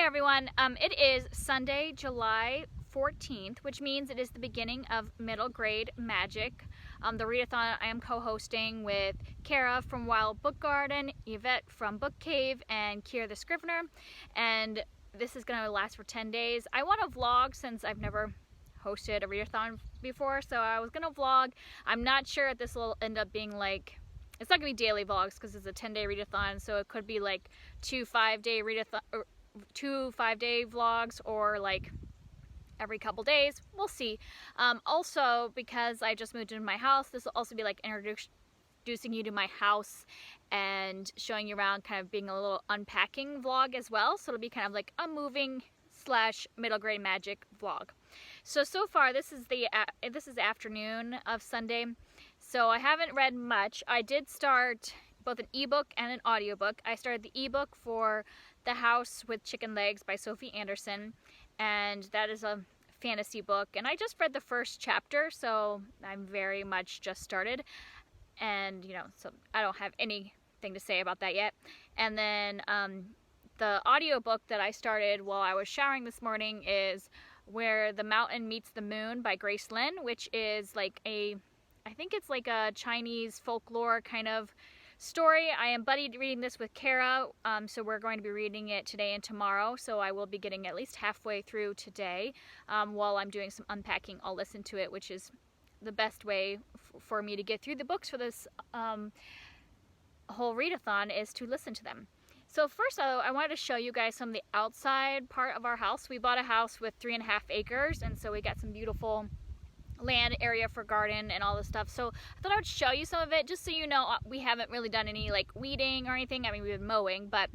everyone, it is Sunday, July 14th, which means it is the beginning of middle grade magic. The readathon I am co-hosting with Cara from Wilde Book Garden, Yvette from BookCave, and Kier the Scrivener, and this is going to last for 10 days. I want to vlog since I've never hosted a readathon before, so I was going to vlog. I'm not sure if this will end up being like, it's not going to be daily vlogs because it's a 10-day readathon, so it could be like two 5-day vlogs, or like every couple days. We'll see. Also, because I just moved into my house, this will also be like introducing you to my house and showing you around, kind of being a little unpacking vlog as well. So it'll be kind of like a moving / middle grade magic vlog. So far this is the afternoon of Sunday. So I haven't read much. I did start both an ebook and an audiobook. I started the ebook for The House with Chicken Legs by Sophie Anderson, and that is a fantasy book, and I just read the first chapter, so I'm very much just started, and so I don't have anything to say about that yet. And then the audiobook that I started while I was showering this morning is Where the Mountain Meets the Moon by Grace Lin, which is like I think it's like a Chinese folklore kind of story. I am buddied reading this with Cara, so we're going to be reading it today and tomorrow, so I will be getting at least halfway through today. While I'm doing some unpacking, I'll listen to it, which is the best way for me to get through the books for this whole readathon, is to listen to them. So first, I wanted to show you guys some of the outside part of our house. We bought a house with 3.5 acres, and so we got some beautiful land area for garden and all this stuff. So I thought I would show you some of it, just so you know we haven't really done any like weeding or anything. I mean, we've been mowing, but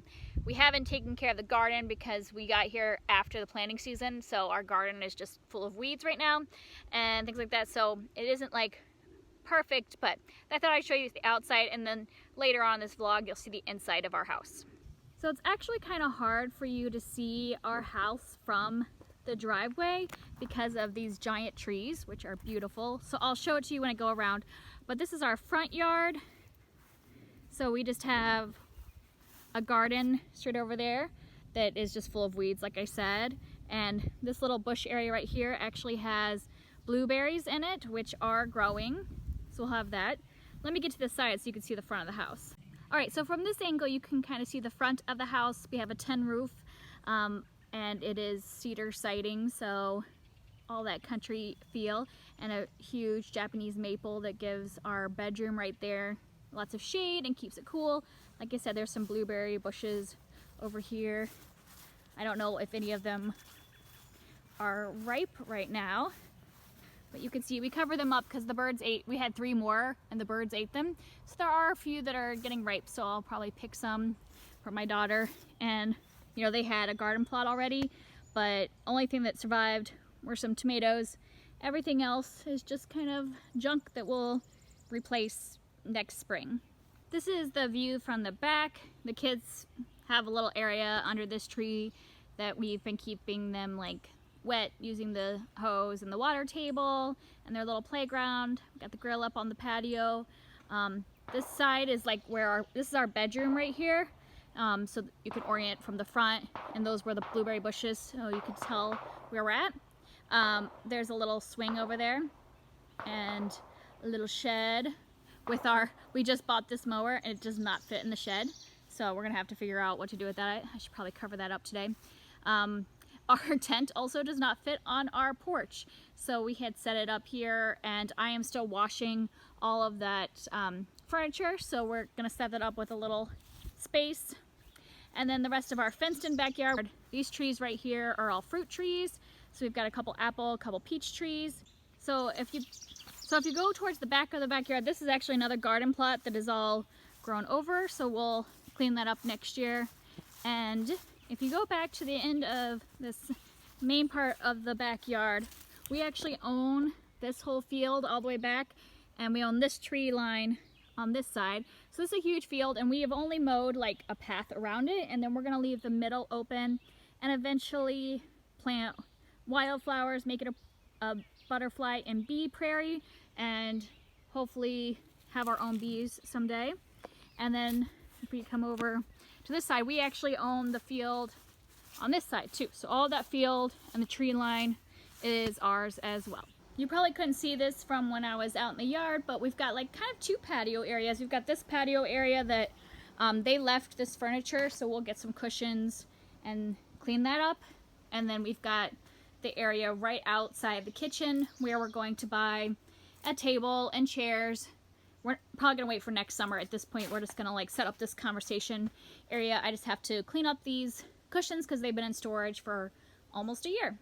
we haven't taken care of the garden because we got here after the planting season, so our garden is just full of weeds right now and things like that. So it isn't like perfect, but I thought I'd show you the outside, and then later on in this vlog you'll see the inside of our house. So it's actually kind of hard for you to see our house from the driveway because of these giant trees, which are beautiful. So I'll show it to you when I go around. But this is our front yard. So we just have a garden straight over there that is just full of weeds, like I said. And this little bush area right here actually has blueberries in it, which are growing. So we'll have that. Let me get to the side so you can see the front of the house. All right, so from this angle, you can kind of see the front of the house. We have a tin roof, and it is cedar siding, so all that country feel, and a huge Japanese maple that gives our bedroom right there lots of shade and keeps it cool. Like I said, there's some blueberry bushes over here. I don't know if any of them are ripe right now, but you can see we cover them up because the birds ate. We had 3 more and the birds ate them. So there are a few that are getting ripe, so I'll probably pick some for my daughter. And they had a garden plot already, but only thing that survived were some tomatoes. Everything else is just kind of junk that we'll replace next spring. This is the view from the back. The kids have a little area under this tree that we've been keeping them like wet using the hose and the water table and their little playground. We got the grill up on the patio. This side is like this is our bedroom right here. So you can orient from the front, and those were the blueberry bushes, so you could tell where we're at. There's a little swing over there and a little shed with we just bought this mower and it does not fit in the shed, so we're gonna have to figure out what to do with that. I should probably cover that up today. Our tent also does not fit on our porch, so we had set it up here, and I am still washing all of that furniture, so we're gonna set that up with a little space. And then the rest of our fenced-in backyard, these trees right here are all fruit trees. So we've got a couple apple, a couple peach trees. So if you go towards the back of the backyard, this is actually another garden plot that is all grown over, so we'll clean that up next year. And if you go back to the end of this main part of the backyard, we actually own this whole field all the way back, and we own this tree line on this side. So this is a huge field, and we have only mowed like a path around it, and then we're gonna leave the middle open and eventually plant wildflowers, make it a butterfly and bee prairie, and hopefully have our own bees someday. And then if we come over to this side, we actually own the field on this side too. So all that field and the tree line is ours as well. You probably couldn't see this from when I was out in the yard, but we've got like kind of two patio areas. We've got this patio area that they left this furniture, so we'll get some cushions and clean that up. And then we've got the area right outside the kitchen where we're going to buy a table and chairs. We're probably gonna wait for next summer. At this point, we're just gonna like set up this conversation area. I just have to clean up these cushions because they've been in storage for almost a year.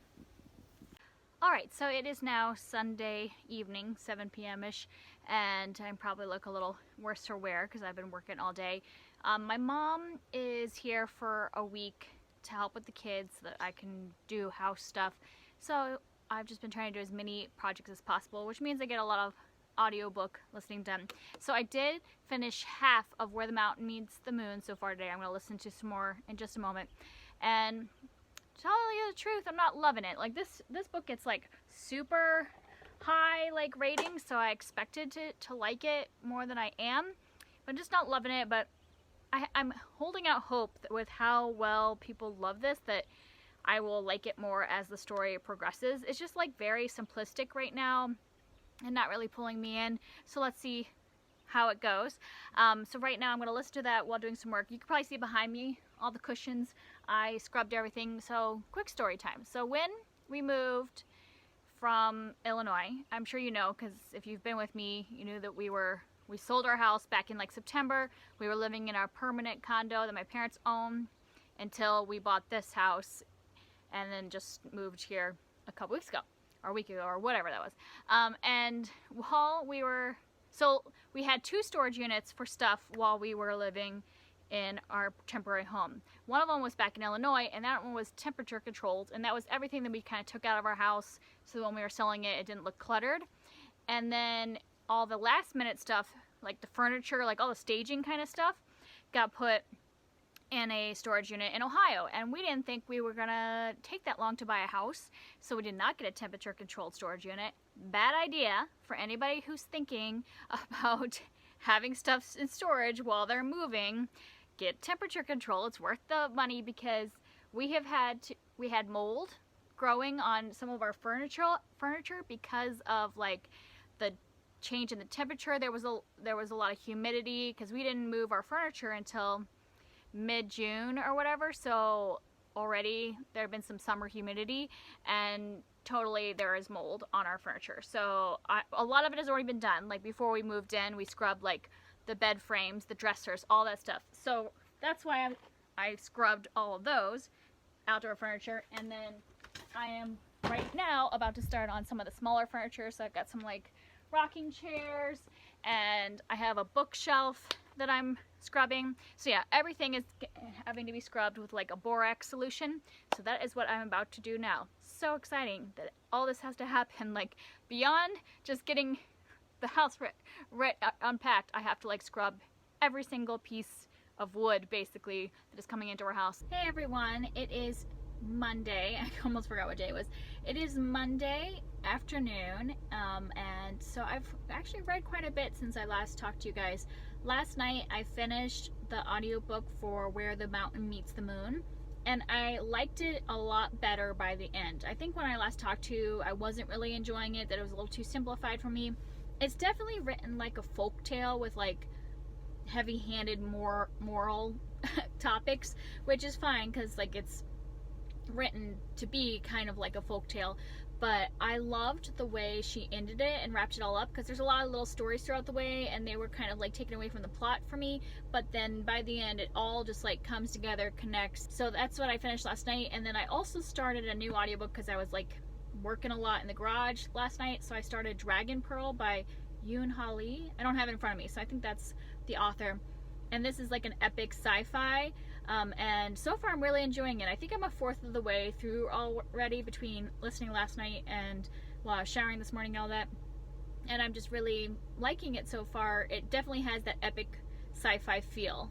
All right, so it is now Sunday evening, 7 p.m.-ish, and I probably look a little worse for wear because I've been working all day. My mom is here for a week to help with the kids so that I can do house stuff. So I've just been trying to do as many projects as possible, which means I get a lot of audiobook listening done. So I did finish half of Where the Mountain Meets the Moon so far today. I'm going to listen to some more in just a moment. And to tell you the truth, I'm not loving it. Like this book gets like super high like ratings, so I expected to like it more than I am. But I'm just not loving it, but I'm holding out hope that with how well people love this, that I will like it more as the story progresses. It's just like very simplistic right now and not really pulling me in. So let's see how it goes. So right now I'm going to listen to that while doing some work. You can probably see behind me all the cushions. I scrubbed everything. So quick story time. So when we moved from Illinois, I'm sure you know, because if you've been with me, you knew that we sold our house back in like September. We were living in our permanent condo that my parents own until we bought this house and then just moved here a couple weeks ago or a week ago or whatever that was. And while we had 2 storage units for stuff while we were living in our temporary home. One of them was back in Illinois, and that one was temperature controlled, and that was everything that we kind of took out of our house, so when we were selling it, it didn't look cluttered. And then all the last minute stuff, like the furniture, like all the staging kind of stuff, got put in a storage unit in Ohio, and we didn't think we were gonna take that long to buy a house, so we did not get a temperature controlled storage unit. Bad idea for anybody who's thinking about having stuff in storage while they're moving. Get temperature control. It's worth the money because we had mold growing on some of our furniture because of like the change in the temperature. There was a lot of humidity because we didn't move our furniture until mid-June or whatever, so already there had been some summer humidity, and totally there is mold on our furniture. So a lot of it has already been done. Like before we moved in, we scrubbed like the bed frames, the dressers, all that stuff. So that's why I scrubbed all of those outdoor furniture, and then I am right now about to start on some of the smaller furniture. So I've got some like rocking chairs, and I have a bookshelf that I'm scrubbing. So yeah, everything is having to be scrubbed with like a borax solution. So that is what I'm about to do now. So exciting that all this has to happen, like beyond just getting the house unpacked. I have to like scrub every single piece of wood basically that is coming into our house. Hey everyone, it is Monday. I almost forgot what day it was. It is Monday afternoon, and so I've actually read quite a bit since I last talked to you guys. Last night I finished the audiobook for Where the Mountain Meets the Moon, and I liked it a lot better by the end. I think when I last talked to you, I wasn't really enjoying it, that it was a little too simplified for me. It's definitely written like a folk tale with like heavy-handed moral topics, which is fine because like it's written to be kind of like a folk tale. But I loved the way she ended it and wrapped it all up, because there's a lot of little stories throughout the way and they were kind of like taken away from the plot for me, but then by the end it all just like comes together, connects. So that's what I finished last night. And then I also started a new audiobook because I was like working a lot in the garage last night, so I started Dragon Pearl by Yoon Lee. I don't have it in front of me, so I think that's the author, and this is like an epic sci-fi, and so far I'm really enjoying it. I think I'm a fourth of the way through already between listening last night and while I was showering this morning and all that, and I'm just really liking it so far. It definitely has that epic sci-fi feel.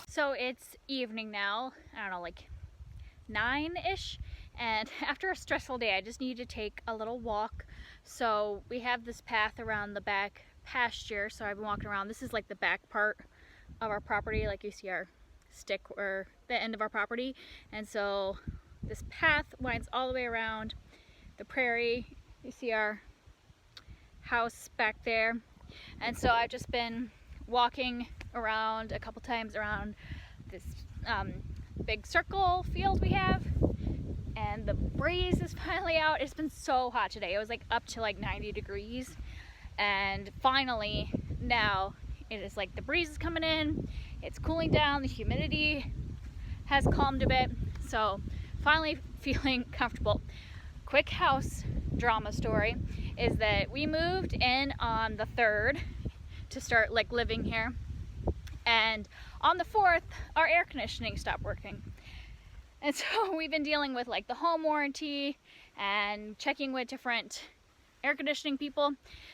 So it's evening now. I don't know, like 9-ish, and after a stressful day I just need to take a little walk. So we have this path around the back pasture, so I've been walking around. This is like the back part of our property, like you see our stick or the end of our property, and so this path winds all the way around the prairie. You see our house back there, and so I've just been walking around a couple times around this big circle field we have, and the breeze is finally out. It's been so hot today. It was like up to like 90 degrees, and finally now it is like the breeze is coming in, it's cooling down, the humidity has calmed a bit, so finally feeling comfortable. Quick house drama story is that we moved in on the 3rd to start like living here, and on the 4th our air conditioning stopped working, and so we've been dealing with like the home warranty and checking with different air conditioning people.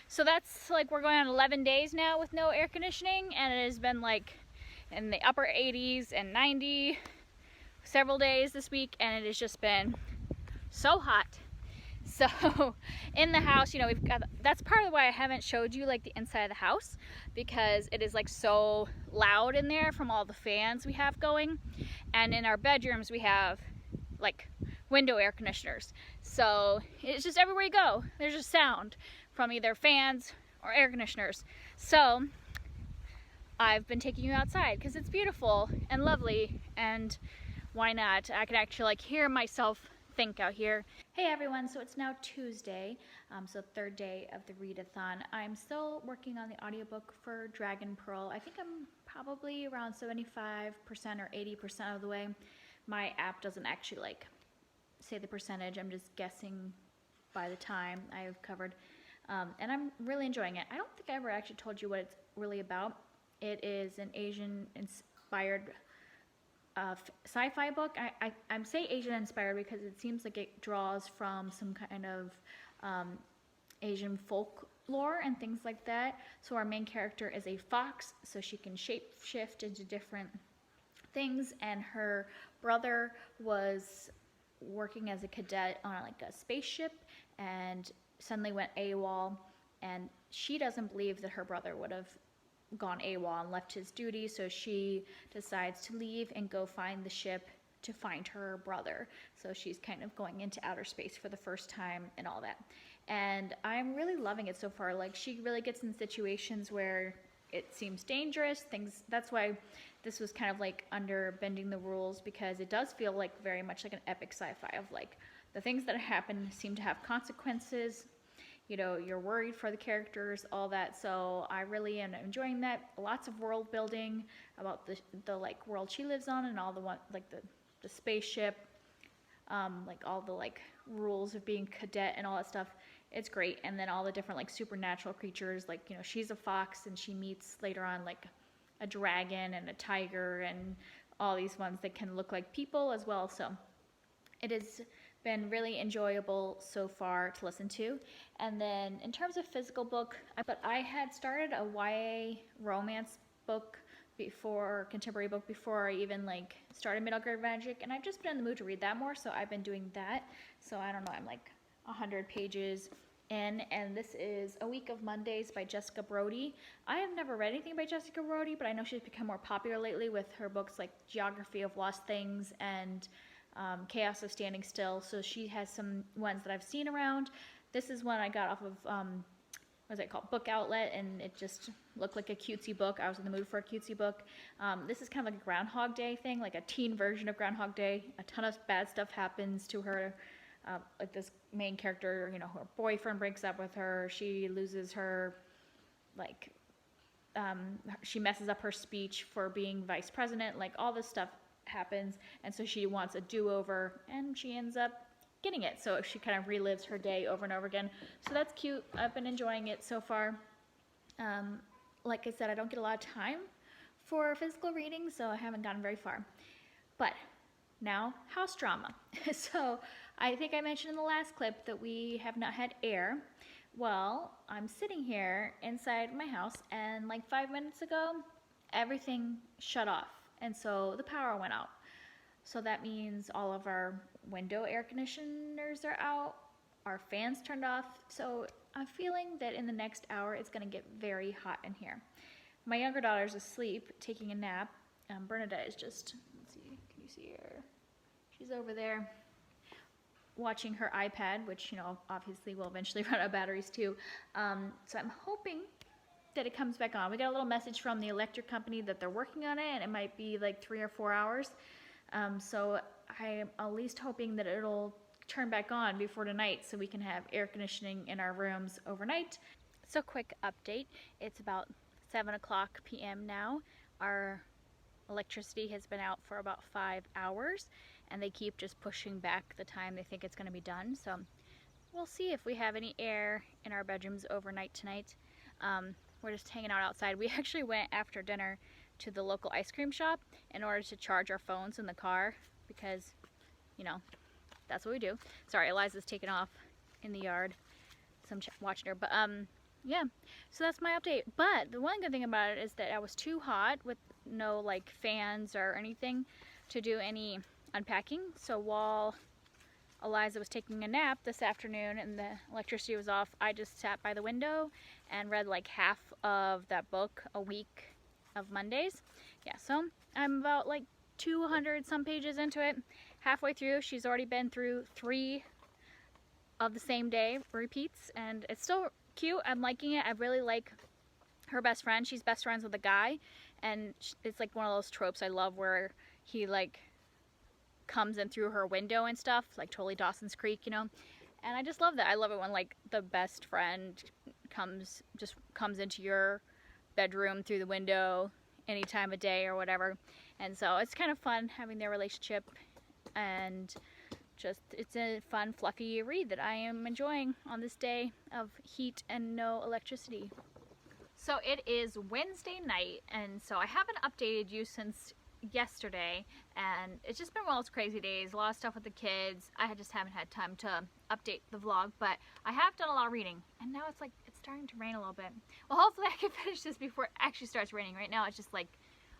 So that's like, we're going on 11 days now with no air conditioning, and it has been like in the upper 80s and 90 several days this week, and it has just been so hot. So in the house, you know, we've got, that's part of why I haven't showed you like the inside of the house, because it is like so loud in there from all the fans we have going. And in our bedrooms we have like window air conditioners, so it's just everywhere you go there's just sound from either fans or air conditioners. So I've been taking you outside because it's beautiful and lovely, and why not? I can actually like hear myself think out here. Hey everyone, so it's now Tuesday, so 3rd day of the readathon. I'm still working on the audiobook for Dragon Pearl. I think I'm probably around 75% or 80% of the way. My app doesn't actually like say the percentage, I'm just guessing by the time I've covered, and I'm really enjoying it. I don't think I ever actually told you what it's really about. It is an Asian inspired sci-fi book. I'm say Asian inspired because it seems like it draws from some kind of Asian folklore and things like that. So our main character is a fox, so she can shape shift into different things, and her brother was working as a cadet on like a spaceship and suddenly went AWOL, and she doesn't believe that her brother would have gone AWOL and left his duty, so she decides to leave and go find the ship to find her brother. So she's kind of going into outer space for the first time and all that, and I'm really loving it so far. Like, she really gets in situations where it seems dangerous things. That's why this was kind of like under bending the rules, because it does feel like very much like an epic sci-fi of like the things that happen seem to have consequences. You know, you're worried for the characters, all that. So I really am enjoying that. Lots of world building about the like world she lives on, and all the one like the spaceship, like all the like rules of being cadet and all that stuff. It's great. And then all the different like supernatural creatures, like, you know, she's a fox and she meets later on like a dragon and a tiger and all these ones that can look like people as well. So it has been really enjoyable so far to listen to. And then in terms of physical book, I had started a YA romance book before, contemporary book, before I even like started middle grade magic, and I've just been in the mood to read that more, so I've been doing that. So I don't know, I'm like 100 pages in, and this is A Week of Mondays by Jessica Brody. I have never read anything by Jessica Brody, but I know she's become more popular lately with her books like Geography of Lost Things and Chaos of Standing Still. So she has some ones that I've seen around. This is one I got off of what is it called, Book Outlet, and it just looked like a cutesy book. I was in the mood for a cutesy book. This is kind of like a Groundhog Day thing, like a teen version of Groundhog Day. A ton of bad stuff happens to her. Like this main character, you know, her boyfriend breaks up with her. She loses her, like, she messes up her speech for being vice president. Like, all this stuff happens, and so she wants a do-over, and she ends up getting it. So she kind of relives her day over and over again. So that's cute. I've been enjoying it so far. Like I said, I don't get a lot of time for physical reading, so I haven't gotten very far. But now, house drama. So I think I mentioned in the last clip that we have not had air. Well, I'm sitting here inside my house, and like 5 minutes ago, everything shut off, and so the power went out. So that means all of our window air conditioners are out, our fans turned off. So I'm feeling that in the next hour it's gonna get very hot in here. My younger daughter's asleep, taking a nap. Bernadette is just, let's see, can you see her? She's over there watching her iPad, which, you know, obviously will eventually run out of batteries too. So I'm hoping that it comes back on. We got a little message from the electric company that they're working on it, and it might be like 3 or 4 hours. So I'm at least hoping that it'll turn back on before tonight so we can have air conditioning in our rooms overnight. So quick update, it's about 7 o'clock p.m. now. Our electricity has been out for about 5 hours, and they keep just pushing back the time they think it's going to be done. So we'll see if we have any air in our bedrooms overnight tonight. We're just hanging out outside. We actually went after dinner to the local ice cream shop in order to charge our phones in the car because, you know, that's what we do. Sorry, Eliza's taking off in the yard, so I'm watching her. But yeah, so that's my update. But the one good thing about it is that I was too hot with no like fans or anything to do any unpacking. So while Eliza was taking a nap this afternoon and the electricity was off, I just sat by the window and read like half of that book a week of Mondays. Yeah, so I'm about like 200 some pages into it. Halfway through, she's already been through 3 of the same day repeats, and it's still cute. I'm liking it. I really like her best friend. She's best friends with a guy, and it's like one of those tropes I love where he like comes in through her window and stuff, like totally Dawson's Creek, you know. And I just love that. I love it when like the best friend comes into your bedroom through the window any time of day or whatever. And so it's kind of fun having their relationship, and just it's a fun fluffy read that I am enjoying on this day of heat and no electricity. So it is Wednesday night, and so I haven't updated you since yesterday, and it's just been one of those crazy days, a lot of stuff with the kids. I just haven't had time to update the vlog, but I have done a lot of reading, and now it's starting to rain a little bit. Well, hopefully I can finish this before it actually starts raining. Right now it's just like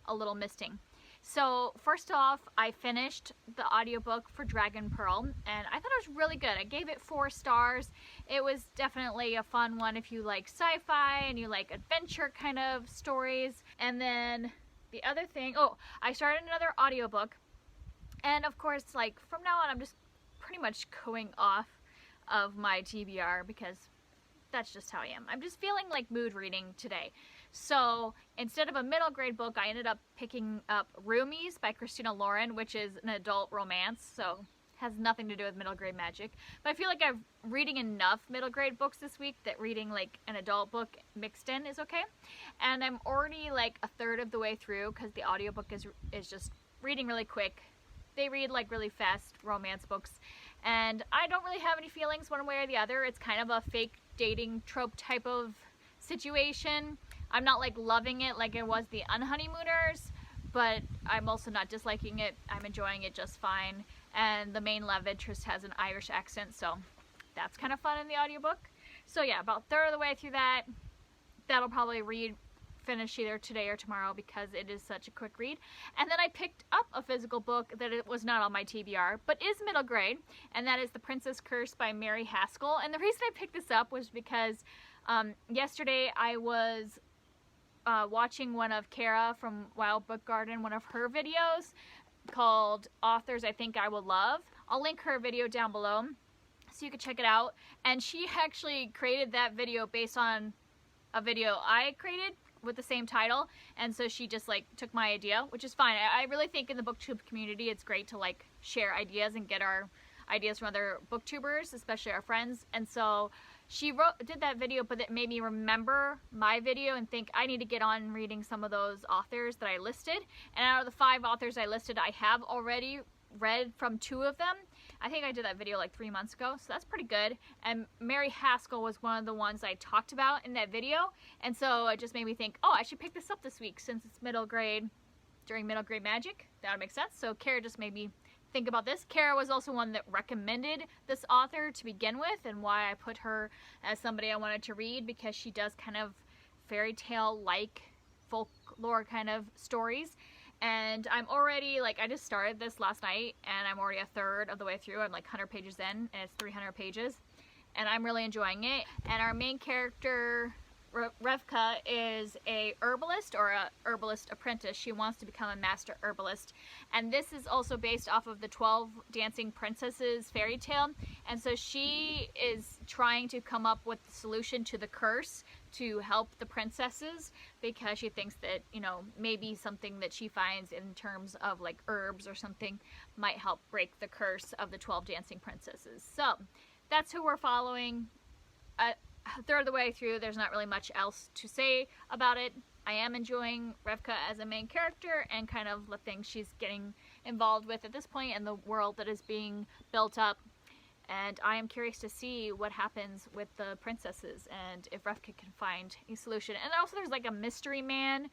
a little misting. So first off, I finished the audiobook for Dragon Pearl, and I thought it was really good. I gave it 4 stars. It was definitely a fun one if you like sci-fi and you like adventure kind of stories. And then the other thing, oh, I started another audiobook, and of course, like from now on, I'm just pretty much going off of my TBR because that's just how I am. I'm just feeling like mood reading today. So instead of a middle grade book, I ended up picking up Roomies by Christina Lauren, which is an adult romance, so has nothing to do with middle grade magic. But I feel like I'm reading enough middle grade books this week that reading like an adult book mixed in is okay. And I'm already like a third of the way through because the audiobook is just reading really quick. They read like really fast romance books, and I don't really have any feelings one way or the other. It's kind of a fake dating trope type of situation. I'm not like loving it like it was the Unhoneymooners, but I'm also not disliking it. I'm enjoying it just fine. And the main love interest has an Irish accent, so that's kind of fun in the audiobook. So yeah, about a third of the way through that. That'll probably finish either today or tomorrow because it is such a quick read. And then I picked up a physical book that it was not on my TBR, but is middle grade, and that is The Princess Curse by Mary Haskell. And the reason I picked this up was because yesterday I was watching one of Cara from Wilde Book Garden, one of her videos called Authors I Think I Will Love. I'll link her video down below so you can check it out. And she actually created that video based on a video I created with the same title, and so she just like took my idea, which is fine. I really think in the booktube community it's great to like share ideas and get our ideas from other booktubers, especially our friends. And so she did that video, but it made me remember my video and think I need to get on reading some of those authors that I listed. And out of the 5 authors I listed, I have already read from 2 of them. I think I did that video like 3 months ago, so that's pretty good. And Mary Haskell was one of the ones I talked about in that video, and so it just made me think, oh, I should pick this up this week since it's middle grade, during middle grade magic. That would make sense. So Cara just made me think about this. Cara was also one that recommended this author to begin with, and why I put her as somebody I wanted to read, because she does kind of fairy tale like folklore kind of stories. And I'm already, like, I just started this last night, and I'm already a third of the way through. I'm like 100 pages in, and it's 300 pages. And I'm really enjoying it. And our main character, Revka, is a herbalist, or a herbalist apprentice. She wants to become a master herbalist. And this is also based off of the 12 Dancing Princesses fairy tale. And so she is trying to come up with the solution to the curse to help the princesses, because she thinks that, you know, maybe something that she finds in terms of like herbs or something might help break the curse of the 12 Dancing Princesses. So that's who we're following. A third of the way through, there's not really much else to say about it. I am enjoying Revka as a main character and kind of the things she's getting involved with at this point and the world that is being built up. And I am curious to see what happens with the princesses and if Revka can find a solution. And also there's like a mystery man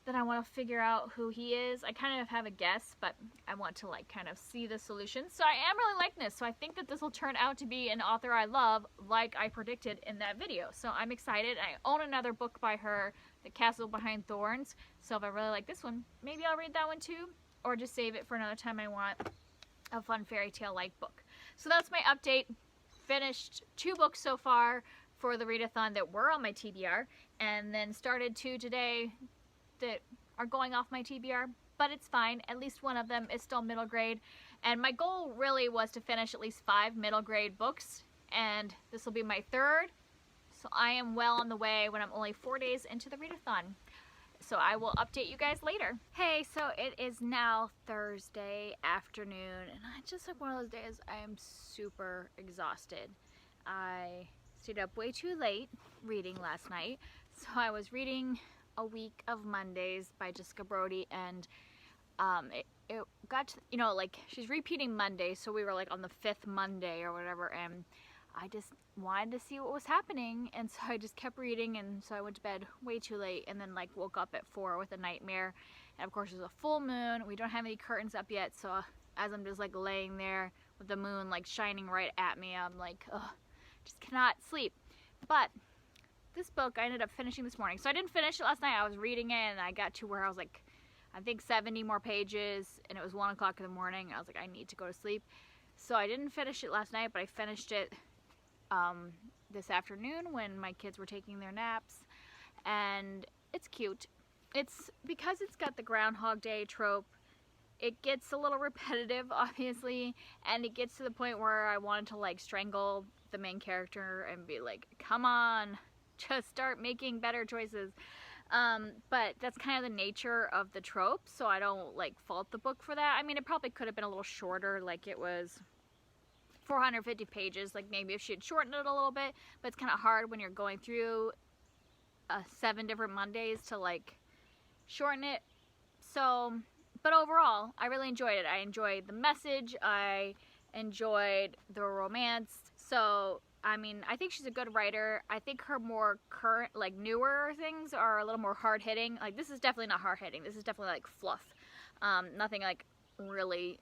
that I want to figure out who he is. I kind of have a guess, but I want to like kind of see the solution. So I am really liking this. So I think that this will turn out to be an author I love, like I predicted in that video. So I'm excited. I own another book by her, The Castle Behind Thorns. So if I really like this one, maybe I'll read that one too, or just save it for another time I want a fun fairy tale like book. So that's my update. Finished 2 books so far for the readathon that were on my TBR, and then started 2 today that are going off my TBR, but it's fine. At least one of them is still middle grade, and my goal really was to finish at least 5 middle grade books, and this will be my 3rd, so I am well on the way when I'm only 4 days into the readathon. So I will update you guys later. Hey, so it is now Thursday afternoon, and it's just like one of those days I am super exhausted. I stayed up way too late reading last night, so I was reading A Week of Mondays by Jessica Brody, and it got to, you know, like she's repeating Monday, so we were like on the 5th Monday or whatever, and I just wanted to see what was happening, and so I just kept reading, and so I went to bed way too late, and then like woke up at 4 with a nightmare, and of course there's a full moon. We don't have any curtains up yet, so as I'm just like laying there with the moon like shining right at me, I'm like, ugh, just cannot sleep. But this book I ended up finishing this morning. So I didn't finish it last night. I was reading it, and I got to where I was like, I think 70 more pages, and it was 1 o'clock in the morning. I was like, I need to go to sleep. So I didn't finish it last night, but I finished it this afternoon when my kids were taking their naps, and it's cute. It's because it's got the Groundhog Day trope. It gets a little repetitive, obviously, and it gets to the point where I wanted to like strangle the main character and be like, come on, just start making better choices. But that's kind of the nature of the trope, so I don't like fault the book for that. I mean, it probably could have been a little shorter, like it was 450 pages, like maybe if she had shortened it a little bit, but it's kind of hard when you're going through 7 different Mondays to like shorten it. So, but overall, I really enjoyed it. I enjoyed the message, I enjoyed the romance. So, I mean, I think she's a good writer. I think her more current, like newer things are a little more hard-hitting. Like this is definitely not hard-hitting. This is definitely like fluff. Nothing like really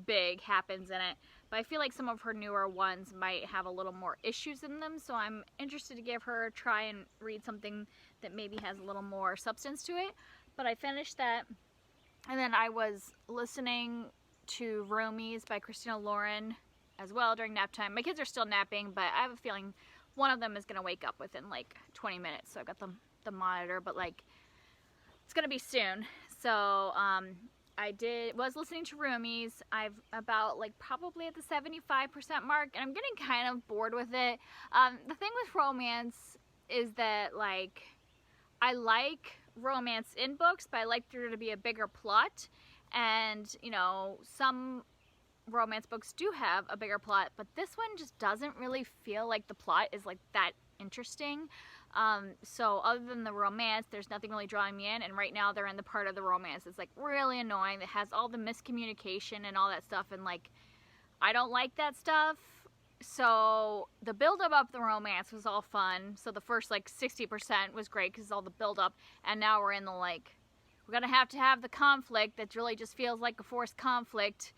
big happens in it. But I feel like some of her newer ones might have a little more issues in them, so I'm interested to give her a try and read something that maybe has a little more substance to it. But I finished that, and then I was listening to Roomies by Christina Lauren as well during nap time. My kids are still napping, but I have a feeling one of them is going to wake up within like 20 minutes, so I've got the monitor, but like it's going to be soon. So I was listening to Roomies. I've about like probably at the 75% mark, and I'm getting kind of bored with it. The thing with romance is that like I like romance in books, but I like there to be a bigger plot, and you know, some romance books do have a bigger plot, but this one just doesn't really feel like the plot is like that interesting. So other than the romance, there's nothing really drawing me in, and right now they're in the part of the romance that's like really annoying, that has all the miscommunication and all that stuff, and like I don't like that stuff. So the build-up of the romance was all fun. So the first like 60% was great because all the build-up, and now we're in the like, we're gonna have to have the conflict that really just feels like a forced conflict.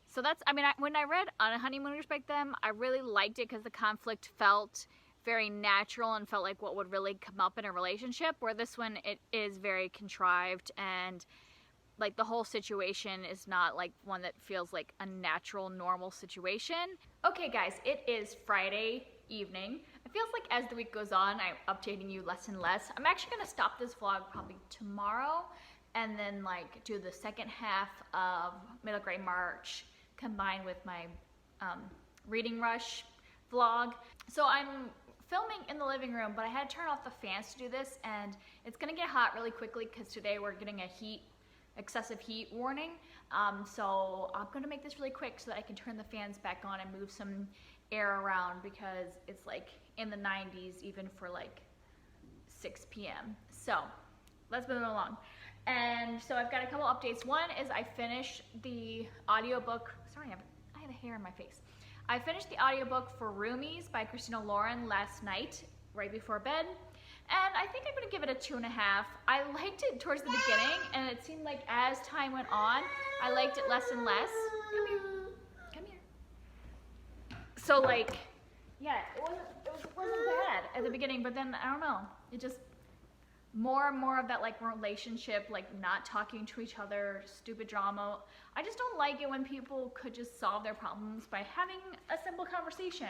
So that's, I mean, when I read On a Honeymooners back then, I really liked it because the conflict felt very natural and felt like what would really come up in a relationship, where this one, it is very contrived and like the whole situation is not like one that feels like a natural, normal situation. Okay guys, it is Friday evening. It feels like as the week goes on, I'm updating you less and less. I'm actually gonna stop this vlog probably tomorrow and then like do the second half of Middle Grade March combined with my reading rush vlog. So I'm filming in the living room, but I had to turn off the fans to do this, and it's gonna get hot really quickly because today we're getting a excessive heat warning. So I'm gonna make this really quick so that I can turn the fans back on and move some air around because it's like in the 90s even for like 6 p.m. So let's move along. And so I've got a couple updates. One is I finished the audiobook. Sorry, I have a hair in my face. I finished the audiobook for Roomies by Christina Lauren last night, right before bed. And I think I'm gonna give it a 2.5. I liked it towards the beginning, and it seemed like as time went on, I liked it less and less. Come here, come here. So like, yeah, it wasn't bad at the beginning, but then I don't know, it just, more and more of that like relationship, like not talking to each other, stupid drama. I just don't like it when people could just solve their problems by having a simple conversation.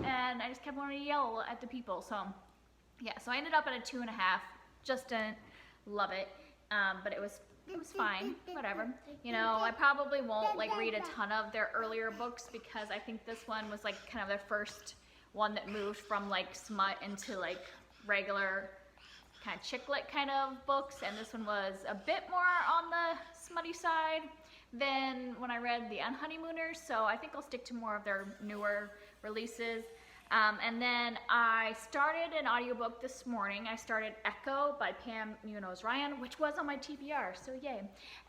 And I just kept wanting to yell at the people. So yeah, so I ended up at a 2.5. Just didn't love it, but it was fine, whatever. You know, I probably won't like read a ton of their earlier books because I think this one was like kind of their first one that moved from like smut into like regular kind of chick lit kind of books, and this one was a bit more on the smutty side than when I read The Unhoneymooners, so I think I'll stick to more of their newer releases. And then I started an audiobook this morning. I started Echo by Pam Munoz-Ryan, which was on my TBR, so yay.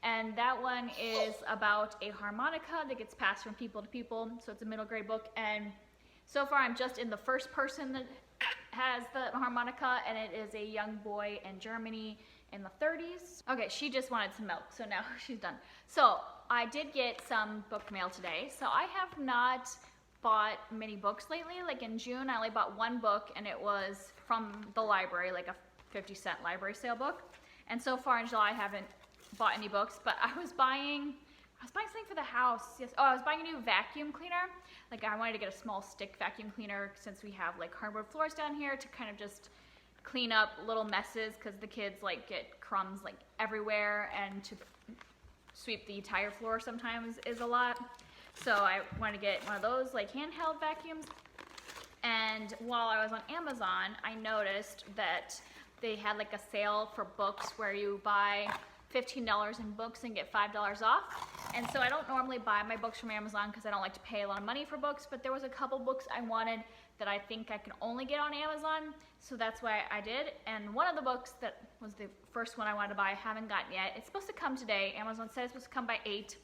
And that one is about a harmonica that gets passed from people to people, so it's a middle grade book, and so far I'm just in the first person that has the harmonica, and it is a young boy in Germany in the 30s. Okay, she just wanted some milk, so now she's done. So I did get some book mail today. So I have not bought many books lately. Like in June, I only bought one book, and it was from the library, like a 50-cent library sale book. And so far in July, I haven't bought any books, but I was buying something for the house. Yes. Oh, I was buying a new vacuum cleaner. Like I wanted to get a small stick vacuum cleaner since we have like hardwood floors down here to kind of just clean up little messes because the kids like get crumbs like everywhere, and to sweep the entire floor sometimes is a lot. So I wanted to get one of those like handheld vacuums. And while I was on Amazon, I noticed that they had like a sale for books where you buy $15 in books and get $5 off. And so I don't normally buy my books from Amazon because I don't like to pay a lot of money for books, but there was a couple books I wanted that I think I can only get on Amazon, so that's why I did. And one of the books that was the first one I wanted to buy, I haven't gotten yet. It's supposed to come today. Amazon said it's supposed to come by 8.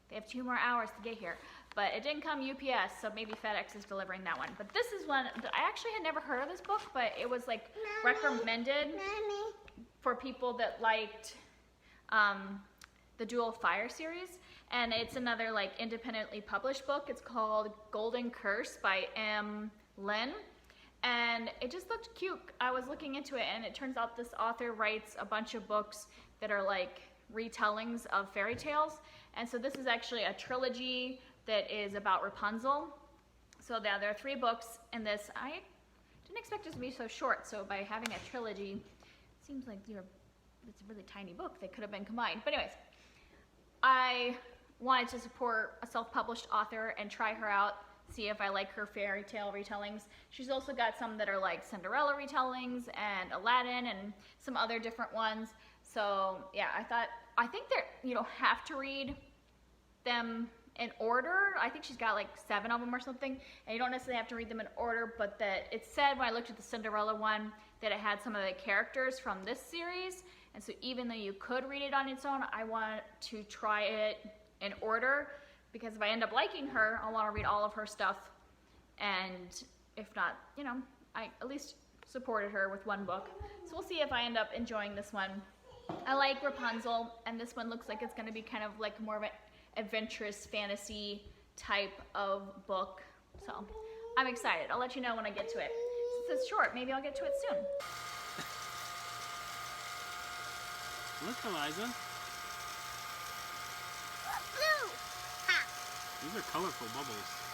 They have 2 more hours to get here, but it didn't come UPS, so maybe FedEx is delivering that one. But this is one that I actually had never heard of this book, but it was like recommended for people that liked the Dual Fire series, and it's another like independently published book. It's called Golden Curse by M. Lin, and it just looked cute. I was looking into it, and it turns out this author writes a bunch of books that are like retellings of fairy tales, and so this is actually a trilogy that is about Rapunzel. So there are 3 books in this. I didn't expect it to be so short, so by having a trilogy, it seems like it's a really tiny book that could have been combined. But anyways, I wanted to support a self-published author and try her out, see if I like her fairy tale retellings. She's also got some that are like Cinderella retellings and Aladdin and some other different ones. So yeah, I think that you don't have to read them in order. I think she's got like 7 of them or something, and you don't necessarily have to read them in order, but that it said when I looked at the Cinderella one that it had some of the characters from this series, and so even though you could read it on its own, I want to try it in order, because if I end up liking her, I'll want to read all of her stuff, and if not, you know, I at least supported her with one book. So we'll see if I end up enjoying this one. I like Rapunzel, and this one looks like it's going to be kind of like more of an adventurous fantasy type of book, so I'm excited. I'll let you know when I get to it. Since it's short, maybe I'll get to it soon. Look, Eliza. These are colorful bubbles.